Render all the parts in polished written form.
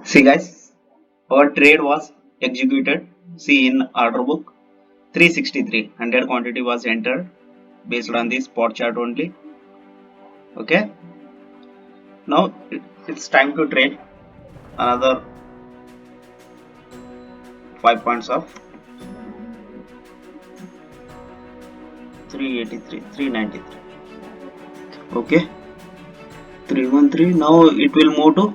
See guys, our trade was executed. See in order book 363, 100 quantity was entered based on this spot chart only. Okay, now it's time to trade another 5 points of 383, 393. Okay, 313. Now it will move to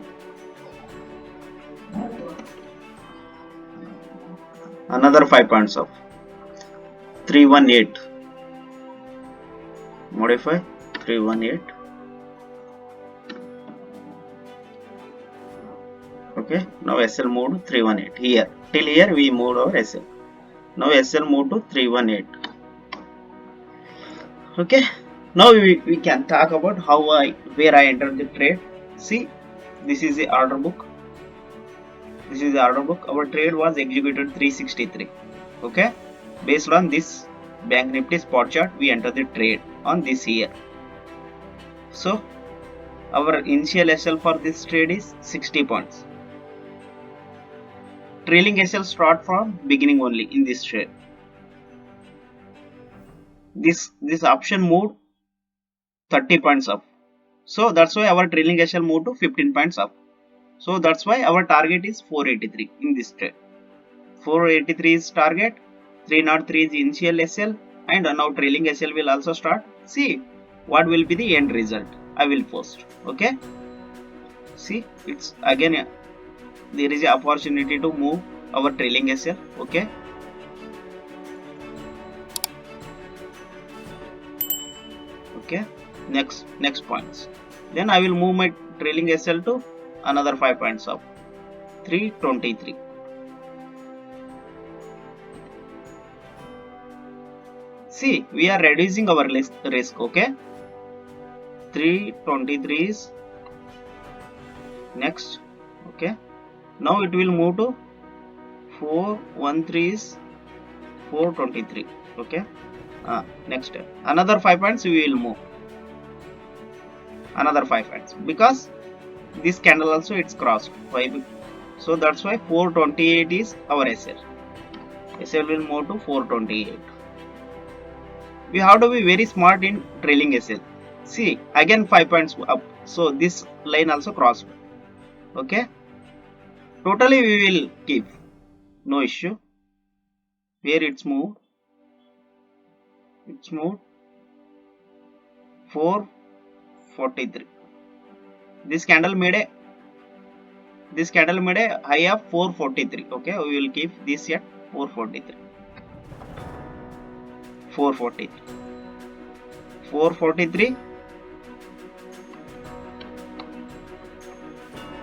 another 5 points of 318. Modify 318. Okay, now SL moved to 318 here. Till here we moved our SL. Now SL moved to 318. Okay, now we can talk about where I entered the trade. See, this is the order book. This is the order book. Our trade was executed 363. Okay, based on this Bank Nifty spot chart, we entered the trade on this year. So our initial SL for this trade is 60 points. Trailing SL start from beginning only in this trade. This option moved 30 points up, so that's why our trailing SL moved to 15 points up. So that's why our target is 483 in this trade. 483 is target, 303 is initial SL, and now trailing SL will also start. See what will be the end result. I will post. Okay. See, it's again there is an opportunity to move our trailing SL. Okay. Okay, next points. Then I will move my trailing SL to another 5 points of 323. See, we are reducing our risk. Okay, 323 is next. Okay, now it will move to 413 is 423. Okay. Next another 5 points we will move another 5 points because this candle also it's crossed. Why? So that's why 428 is our SL. SL will move to 428. We have to be very smart in trailing SL. See, again 5 points up, so this line also crossed. Okay, totally we will keep, no issue. Where it's moved 443. This candle made a high of 443. Okay, we will keep this at 443. 443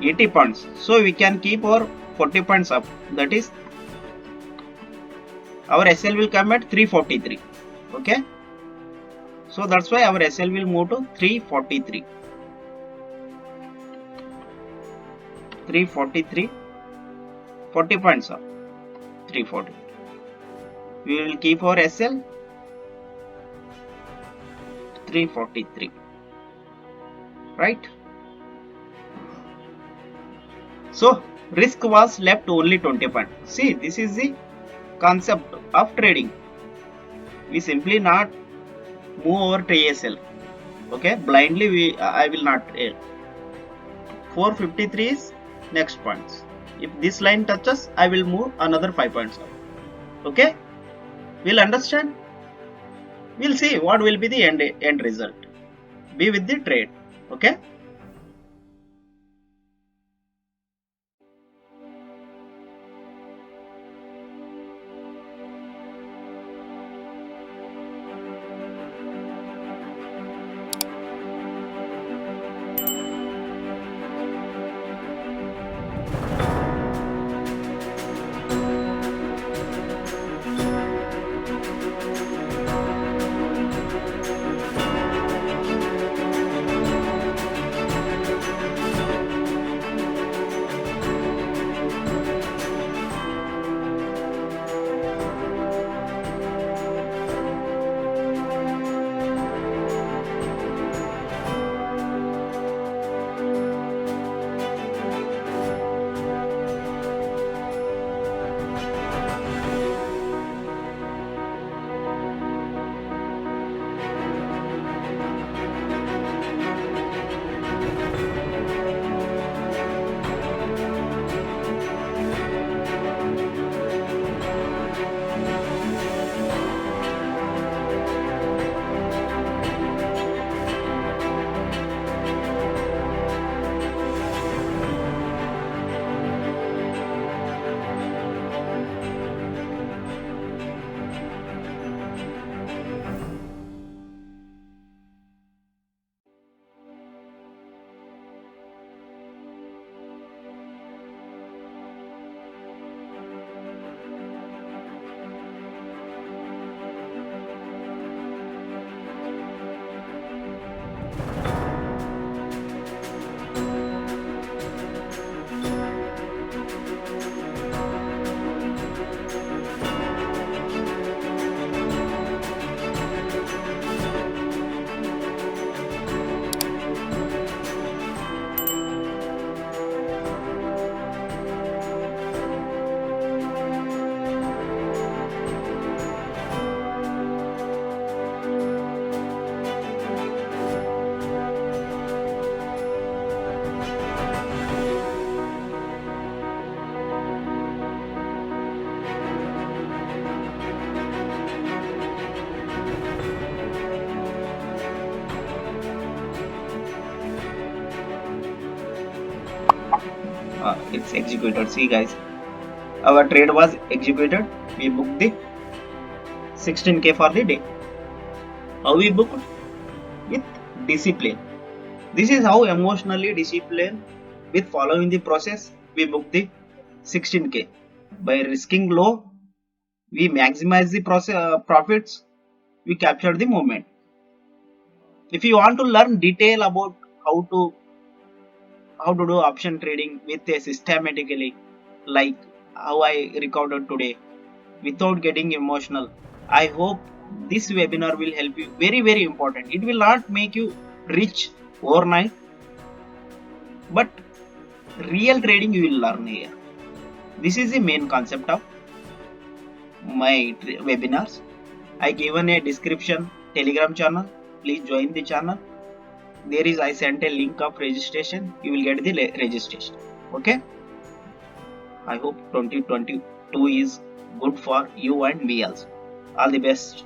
80 points, so we can keep our 40 points up. That is our SL will come at 343. Okay, so that's why our SL will move to 343. 40 points up. 340. We will keep our SL 343. Right? So risk was left only 20 points. See, this is the concept of trading. We simply not move our TSL. Okay, blindly I will not trade. 453 is next points. If this line touches, I will move another 5 points up. Okay, we'll understand. We'll see what will be the end result. Be with the trade. Okay. It's executed. See guys, our trade was executed. We booked the 16K for the day. How we booked? With discipline. This is how emotionally disciplined with following the process we booked the 16K. By risking low, we maximize the profits. We capture the moment. If you want to learn detail about how to do option trading with a systematically, like how I recorded today, without getting emotional, I hope this webinar will help you. Very important. It will not make you rich overnight, but real trading you will learn here. This is the main concept of my webinars. I given a description Telegram channel. Please join the channel. There is, I sent a link of registration. You will get the registration. Okay. I hope 2022 is good for you and me also. All the best.